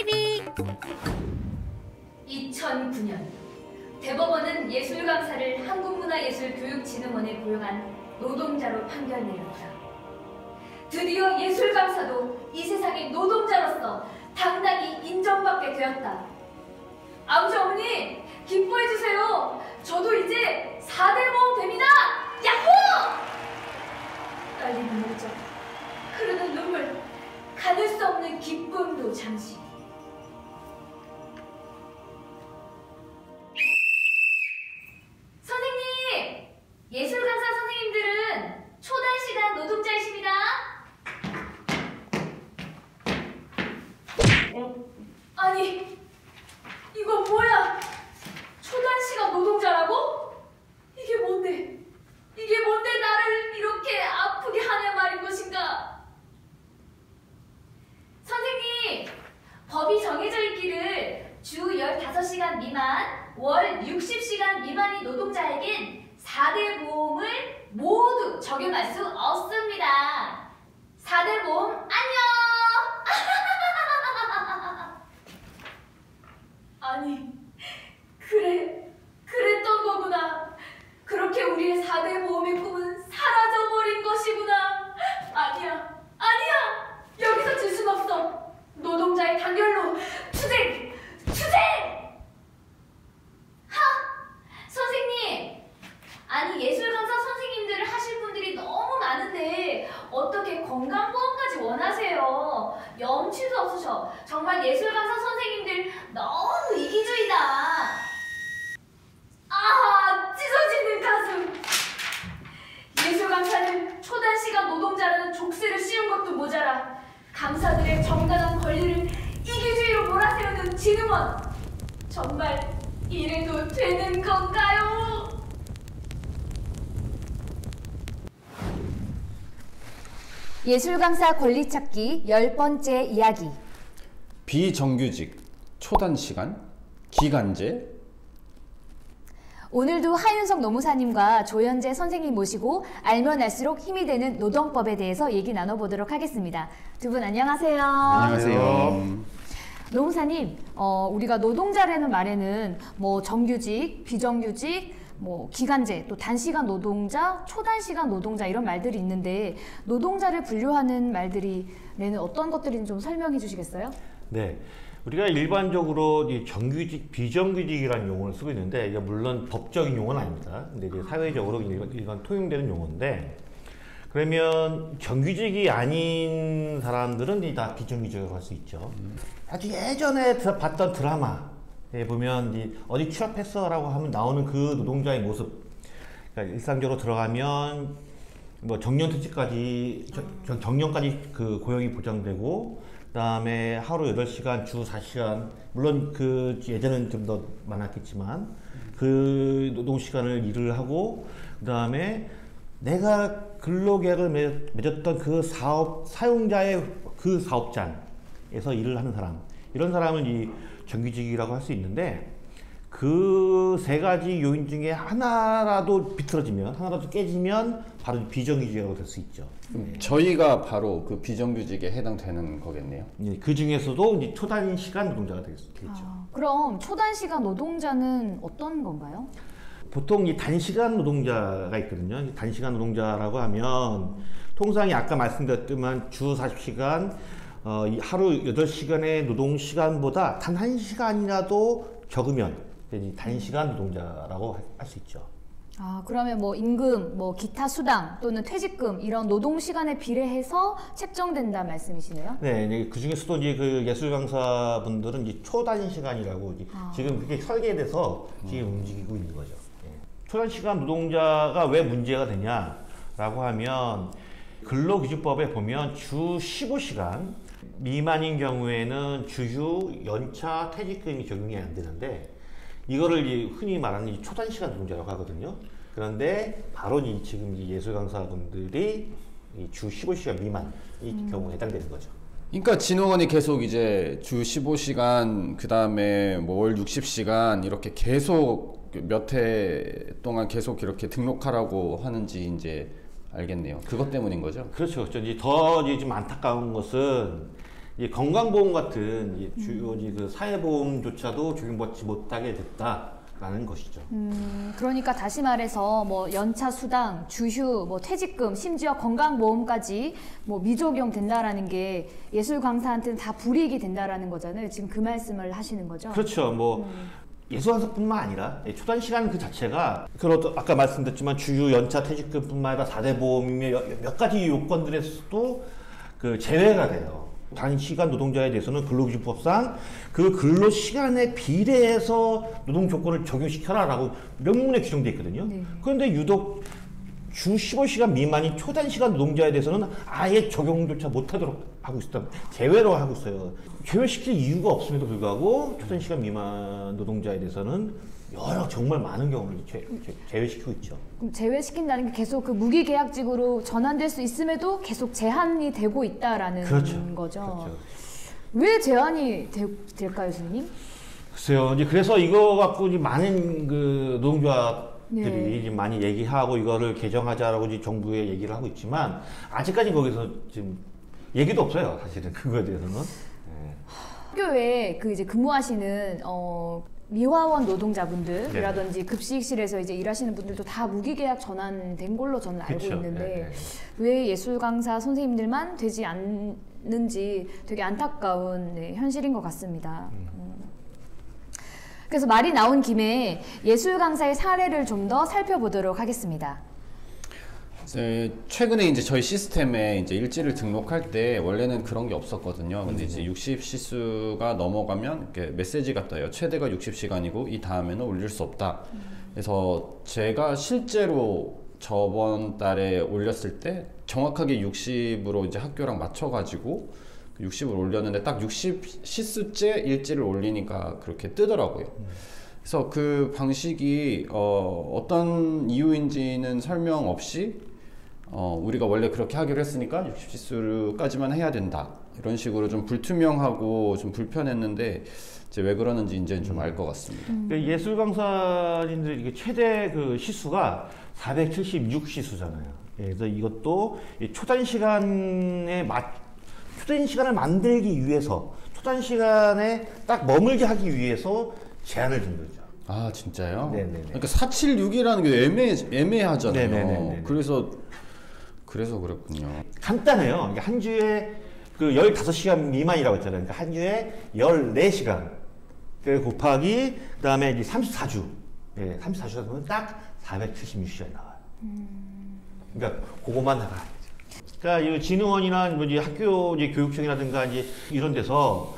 TV 2009년 대법원은 예술 강사를 한국문화예술교육진흥원에 고용한 노동자로 판결 내렸다. 드디어 예술 강사도 이 세상의 노동자로서 당당히 인정받게 되었다. 아버지, 어머니 기뻐해주세요. 저도 이제 4대 모험 됩니다. 야호! 떨리는 열정, 흐르는 눈물, 가눌 수 없는 기쁨도 잠시. 선생님! 예술 강사 선생님들은 초단시간 노동자이십니다. 아니, 이거 뭐야? 초단시간 노동자라고? 이게 뭔데? 이게 뭔데 나를 이렇게 아프게 하는 말인 것인가? 선생님, 법이 정해져 있기를 주 15시간 미만, 월 60시간 미만의 노동자에겐 4대 보험을 모두 적용할 수 없습니다. 4대 보험 안녕! 아니, 그랬던 거구나. 그렇게 우리의 4대 보험의 꿈은 사라져버린 것이구나. 아니야. 여기서 질 순 없어. 노동자의 단결로 투쟁! 선생님! 아니, 예술 강사 선생님들을 하실 분들이 너무 많은데 어떻게 건강보험까지 원하세요? 염치도 없으셔. 정말 예술 강사 선생님들 너무 이기주의다. 찢어지는 가슴. 예술 강사는 초단시간 노동자라는 족쇄를 씌운 것도 모자라 강사들의 정당한 권리를 이기주의로 몰아세우는 진흥원. 정말 이래도 되는 건가요? 예술 강사 권리 찾기 10번째 이야기. 비정규직, 초단시간, 기간제. 오늘도 하윤석 노무사님과 조현재 선생님 모시고 알면 알수록 힘이 되는 노동법에 대해서 얘기 나눠보도록 하겠습니다. 두 분 안녕하세요. 안녕하세요. 노무사님, 우리가 노동자라는 말에는 뭐 정규직, 비정규직, 뭐 기간제, 또 단시간 노동자, 초단시간 노동자 이런 말들이 있는데 노동자를 분류하는 말들이 내는 어떤 것들인지 좀 설명해 주시겠어요? 네. 우리가 일반적으로 이 정규직, 비정규직이라는 용어를 쓰고 있는데 이게 물론 법적인 용어는 아닙니다. 근데 이제 사회적으로 일반 통용되는 용어인데 그러면 정규직이 아닌 사람들은 다 비정규직이라고 할 수 있죠. 아주 예전에 봤던 드라마에 보면 어디 취업했어라고 하면 나오는 그 노동자의 모습. 그러니까 일상적으로 들어가면 뭐 정년퇴직까지 정년까지 그 고용이 보장되고. 그다음에 하루 8시간, 주 4시간, 물론 그 예전에는 좀 더 많았겠지만 그 노동 시간을 일을 하고 그다음에 내가 근로계약을 맺었던 그 사용자의 그 사업장에서 일을 하는 사람, 이런 사람은 이 정규직이라고 할 수 있는데 그 세 가지 요인 중에 하나라도 비틀어지면, 하나라도 깨지면 바로 비정규직이라고 될 수 있죠. 저희가 바로 그 비정규직에 해당되는 거겠네요. 그 중에서도 이제 초단시간 노동자가 되겠죠. 그럼 초단시간 노동자는 어떤 건가요? 보통 이 단시간 노동자가 있거든요. 단시간 노동자라고 하면 통상 아까 말씀드렸지만 주 40시간, 하루 8시간의 노동 시간보다 단 1시간이라도 적으면 단시간 노동자라고 할 수 있죠. 그러면 뭐 임금, 뭐 기타 수당 또는 퇴직금 이런 노동 시간에 비례해서 책정된다 말씀이시네요? 네, 그 중에서도 이제 그 예술 강사 분들은 이제 초단시간이라고 지금 그게 설계돼서 지금 움직이고 있는 거죠. 초단시간 노동자가 왜 문제가 되냐라고 하면 근로기준법에 보면 주 15시간 미만인 경우에는 주휴, 연차, 퇴직금이 적용이 안 되는데 이거를 흔히 말하는 초단시간 노동자라고 하거든요. 그런데 바로 지금 예술 강사분들이 주 15시간 미만 이 경우에 해당되는 거죠. 그러니까 진흥원이 계속 이제 주 15시간, 그 다음에 뭐 월 60시간 이렇게 계속 몇 해 동안 계속 이렇게 등록하라고 하는지 이제 알겠네요. 그것 때문인 거죠? 그렇죠. 더 좀 안타까운 것은 이 건강보험 같은 주요 그 사회보험조차도 적용받지 못하게 됐다라는 것이죠. 그러니까 다시 말해서 뭐 연차 수당, 주휴, 뭐 퇴직금, 심지어 건강보험까지 뭐 미적용 된다라는 게 예술 강사한테는 다 불이익이 된다라는 거잖아요. 지금 그 말씀을 하시는 거죠? 그렇죠. 뭐 예술 강사뿐만 아니라 초단 시간 그 자체가 그런 아까 말씀드렸지만 주휴, 연차, 퇴직금뿐만 아니라 4대 보험이며 몇 가지 요건들에서도 그 제외가 돼요. 단시간 노동자에 대해서는 근로기준법상 그 근로 시간에 비례해서 노동 조건을 적용시켜라라고 명문에 규정돼 있거든요. 네. 그런데 유독 주 15시간 미만인 초단시간 노동자에 대해서는 아예 적용조차 못하도록 하고 있다. 제외로 하고 있어요. 제외시킬 이유가 없음에도 불구하고 초단시간 미만 노동자에 대해서는 여러 정말 많은 경우를 제외시키고 있죠. 그럼 제외시킨다는 게 계속 그 무기계약직으로 전환될 수 있음에도 계속 제한이 되고 있다라는 그렇죠. 거죠. 그렇죠. 왜 제한이 될까요, 선생님? 글쎄요. 이제 그래서 이거 갖고 이제 많은 그 노동조합들이 네. 이제 많이 얘기하고 이거를 개정하자라고 이제 정부에 얘기를 하고 있지만 아직까지 거기서 지금 얘기도 없어요. 사실은 그거에 대해서는. 학교에 그 이제 근무하시는 미화원 노동자분들이라든지 급식실에서 이제 일하시는 분들도 다 무기계약 전환된 걸로 저는 알고 그쵸. 있는데 네. 왜 예술 강사 선생님들만 되지 않는지 되게 안타까운 현실인 것 같습니다. 그래서 말이 나온 김에 예술 강사의 사례를 좀 더 살펴보도록 하겠습니다. 최근에 이제 저희 시스템에 이제 일지를 등록할 때 원래는 그런 게 없었거든요. 근데 이제 60시수가 넘어가면 이렇게 메시지가 떠요. 최대가 60시간이고 이 다음에는 올릴 수 없다. 그래서 제가 실제로 저번 달에 올렸을 때 정확하게 60으로 이제 학교랑 맞춰가지고 60을 올렸는데 딱 60시수째 일지를 올리니까 그렇게 뜨더라고요. 그래서 그 방식이 어떤 이유인지는 설명 없이 우리가 원래 그렇게 하기로 했으니까 60시수까지만 해야 된다. 이런 식으로 좀 불투명하고 좀 불편했는데 이제 왜 그러는지 이제는 좀 알 것 같습니다. 예술 강사님들 이게 최대 그 시수가 476시수잖아요. 그래서 이것도 초단 시간을 만들기 위해서 초단 시간에 딱 머물게 하기 위해서 제한을 둔 거죠. 아 진짜요? 네네네. 그러니까 476이라는 게 애매하잖아요. 네네네네. 그래서 그랬군요. 간단해요. 한 주에 그 15시간 미만이라고 했잖아요. 그러니까 한 주에 14시간. 그 곱하기 그다음에 이제 34주. 예, 34주다 보면 딱 476시간이 나와요. 그러니까 그것만 나가야 되죠. 그러니까 이 진흥원이나 뭐 이제 학교 이제 교육청이라든가 이제 이런 데서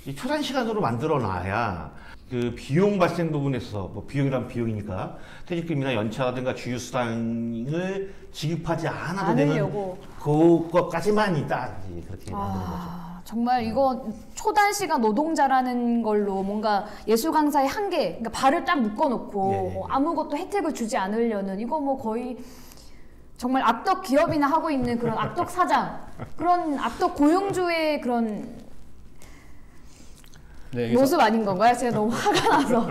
이 초단 시간으로 만들어 놔야 그 비용 발생 부분에서 뭐 비용이란 비용이니까 퇴직금이나 연차라든가 주휴수당을 지급하지 않아도 되는 그것까지만 있다 그렇게 만드는 거죠. 정말 이거 초단 시간 노동자라는 걸로 뭔가 예술 강사의 한계, 그러니까 발을 딱 묶어놓고 예. 뭐 아무것도 혜택을 주지 않으려는 이거 뭐 거의 정말 악덕 기업이나 하고 있는 그런 악덕 사장, 그런 악덕 고용주의 그런 네, 모습 아닌 건가요? 제가 너무 화가 나서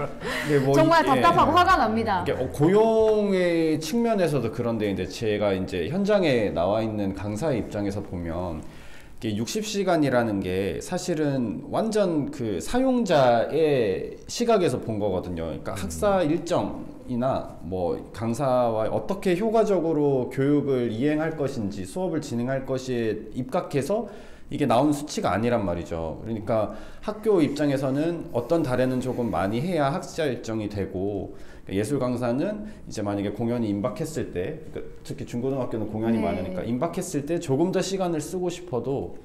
네, 뭐 정말 이게, 답답하고 화가 납니다. 이게 고용의 측면에서도 그런데 이제 제가 이제 현장에 나와 있는 강사의 입장에서 보면 이게 60시간이라는 게 사실은 완전 그 사용자의 시각에서 본 거거든요. 그러니까 학사 일정이나 뭐 강사와 어떻게 효과적으로 교육을 이행할 것인지 수업을 진행할 것에 입각해서 이게 나온 수치가 아니란 말이죠. 그러니까 학교 입장에서는 어떤 달에는 조금 많이 해야 학사 일정이 되고 예술 강사는 이제 만약에 공연이 임박했을 때 특히 중고등학교는 공연이 네. 많으니까 임박했을 때 조금 더 시간을 쓰고 싶어도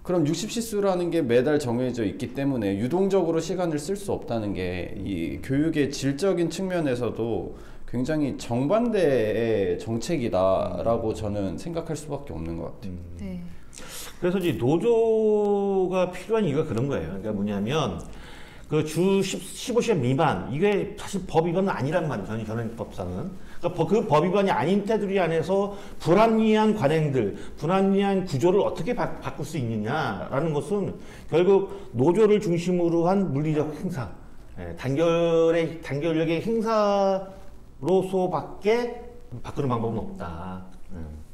그럼 60시수라는 게 매달 정해져 있기 때문에 유동적으로 시간을 쓸 수 없다는 게 이 교육의 질적인 측면에서도 굉장히 정반대의 정책이다라고 저는 생각할 수밖에 없는 것 같아요. 네. 그래서 이제 노조가 필요한 이유가 그런 거예요. 그러니까 뭐냐면 그 주 15시간 미만 이게 사실 법 위반은 아니란 말이죠. 현행법상은. 그러니까 그 법 위반이 아닌 테두리 안에서 불합리한 관행들, 불합리한 구조를 어떻게 바꿀 수 있느냐라는 것은 결국 노조를 중심으로 한 물리적 행사, 단결력의 행사로서밖에 바꾸는 방법은 없다.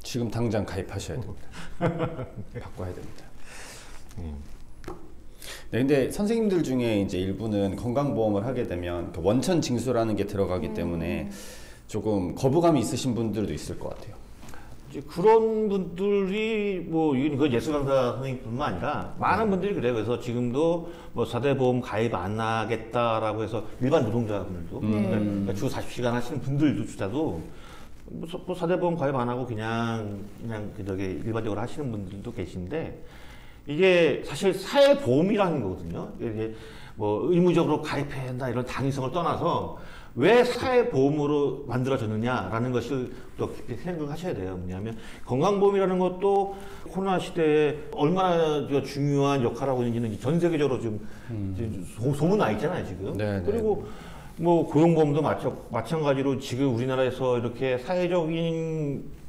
지금 당장 가입하셔야 됩니다. 바꿔야 됩니다. 네, 근데 선생님들 중에 이제 일부는 건강보험을 하게 되면 그 원천 징수라는 게 들어가기 때문에 조금 거부감이 있으신 분들도 있을 것 같아요. 이제 그런 분들이 뭐 이건 그 예술 강사 선생님뿐만 아니라 많은 분들이 그래요. 그래서 지금도 뭐 4대 보험 가입 안 하겠다라고 해서 일반 노동자분들도 그러니까 주 40시간 하시는 분들조차도 뭐 4대 보험 가입 안 하고 그냥 저기 일반적으로 하시는 분들도 계신데 이게 사실 사회보험이라는 거거든요. 이게 뭐 의무적으로 가입해야 한다 이런 당위성을 떠나서 왜 사회보험으로 만들어졌느냐라는 것을 또 깊이 생각하셔야 돼요. 왜냐하면 건강보험이라는 것도 코로나 시대에 얼마나 중요한 역할을 하고 있는지는 전 세계적으로 좀 소문나 있잖아요, 지금. 네, 그리고 뭐 고용보험도 마찬가지로 지금 우리나라에서 이렇게 사회적인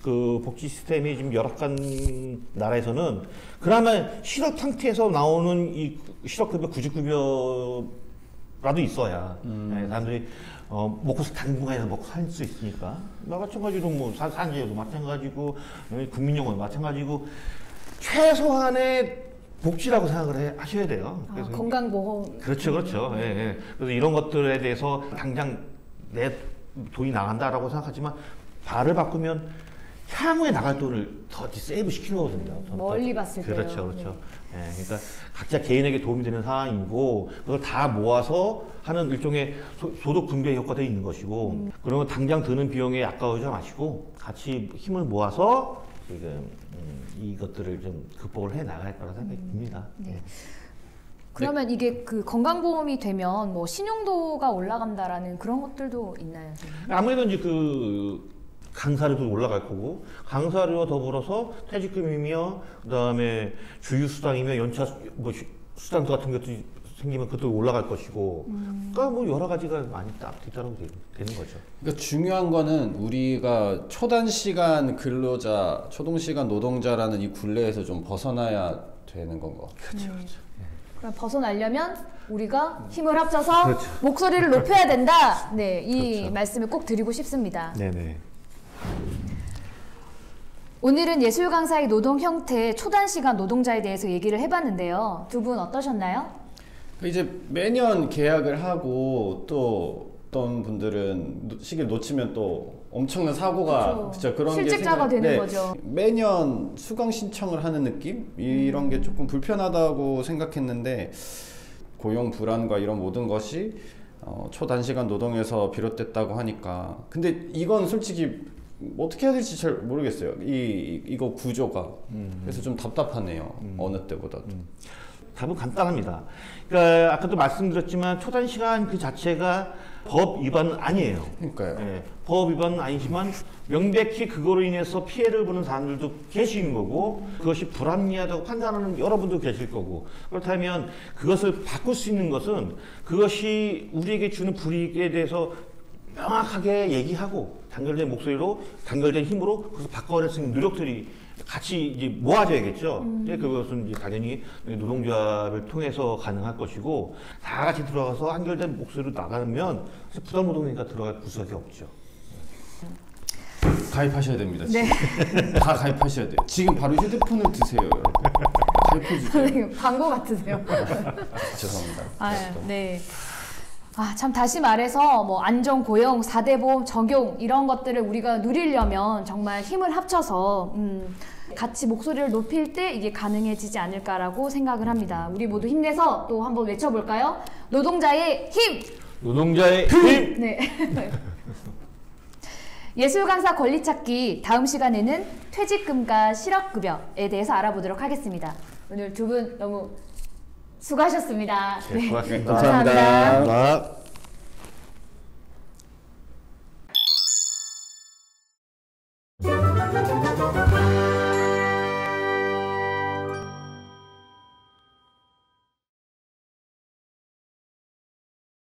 그 복지 시스템이 좀 열악한 나라에서는 그나마 실업 상태에서 나오는 이 실업급여, 구직급여라도 있어야 사람들이 먹고 당분간에서 먹고 살 수 있으니까. 마찬가지로 뭐 산재도 마찬가지고 국민연금 마찬가지고 최소한의 복지라고 생각을 하셔야 돼요. 아, 건강보험. 그렇죠, 그렇죠. 예, 예. 그래서 이런 것들에 대해서 당장 내 돈이 나간다라고 생각하지만 발을 바꾸면 향후에 나갈 돈을 더 세이브 시키는 거거든요. 멀리 봤을 때요. 그렇죠, 그렇죠. 예, 그러니까 각자 개인에게 도움이 되는 상황이고 그걸 다 모아서 하는 일종의 소득 분배 효과도 있는 것이고 그러면 당장 드는 비용에 아까워하지 마시고 같이 힘을 모아서 지금 이것들을 좀 극복을 해 나갈 거라 생각이 듭니다. 네. 예. 그러면 이게 그 건강보험이 되면 뭐 신용도가 올라간다라는 그런 것들도 있나요? 선생님? 아무래도 이제 그 강사료도 올라갈 거고 강사료와 더불어서 퇴직금이며 그다음에 주휴수당이며 연차 뭐 수당 같은 것도 생기면 그것도 올라갈 것이고 그러니까 뭐 여러 가지가 많이 딱 뒤따르게 되는 거죠. 그러니까 중요한 거는 우리가 초단시간 근로자, 초동시간 노동자라는 이 굴레에서 좀 벗어나야 되는 건 것 같아요. 그렇죠. 그럼 벗어나려면 우리가 힘을 합쳐서 그렇죠. 목소리를 높여야 된다. 네, 이 그렇죠. 말씀을 꼭 드리고 싶습니다. 네네. 오늘은 예술 강사의 노동 형태, 초단시간 노동자에 대해서 얘기를 해봤는데요. 두 분 어떠셨나요? 이제 매년 계약을 하고 또 어떤 분들은 시기를 놓치면 또 엄청난 사고가 그쵸. 그런 게 실직자가 되는 거죠. 매년 수강 신청을 하는 느낌? 이런 게 조금 불편하다고 생각했는데 고용 불안과 이런 모든 것이 초단시간 노동에서 비롯됐다고 하니까 근데 이건 솔직히 어떻게 해야 될지 잘 모르겠어요. 이거 구조가 그래서 좀 답답하네요. 어느 때보다도. 답은 간단합니다. 그러니까 아까도 말씀드렸지만 초단시간 그 자체가 법 위반은 아니에요. 그러니까요. 예, 법 위반은 아니지만 명백히 그거로 인해서 피해를 보는 사람들도 계신 거고 그것이 불합리하다고 판단하는 여러분도 계실 거고 그렇다면 그것을 바꿀 수 있는 것은 그것이 우리에게 주는 불이익에 대해서 명확하게 얘기하고 단결된 목소리로 단결된 힘으로 그것을 바꿔낼 수 있는 노력들이 같이 이제 모아져야겠죠. 이제 그것은 이제 당연히 노동조합을 통해서 가능할 것이고 다 같이 들어가서 한결된 목소리로 나가면 부당 노동이니까 들어갈 구석이 없죠. 가입하셔야 됩니다. 네. 지금. 다 가입하셔야 돼요. 지금 바로 휴대폰을 드세요. 여러분. 가입해주세요. 선생님, 광고 같으세요. 죄송합니다. 아, 네. 아, 참 다시 말해서 뭐 안정 고용, 4대 보험 적용 이런 것들을 우리가 누리려면 정말 힘을 합쳐서 같이 목소리를 높일 때 이게 가능해지지 않을까라고 생각을 합니다. 우리 모두 힘내서 또 한번 외쳐볼까요? 노동자의 힘! 노동자의 힘! 네. 예술 강사 권리 찾기 다음 시간에는 퇴직금과 실업급여에 대해서 알아보도록 하겠습니다. 오늘 두 분 너무 수고하셨습니다. 네, 고맙습니다. 감사합니다. 감사합니다.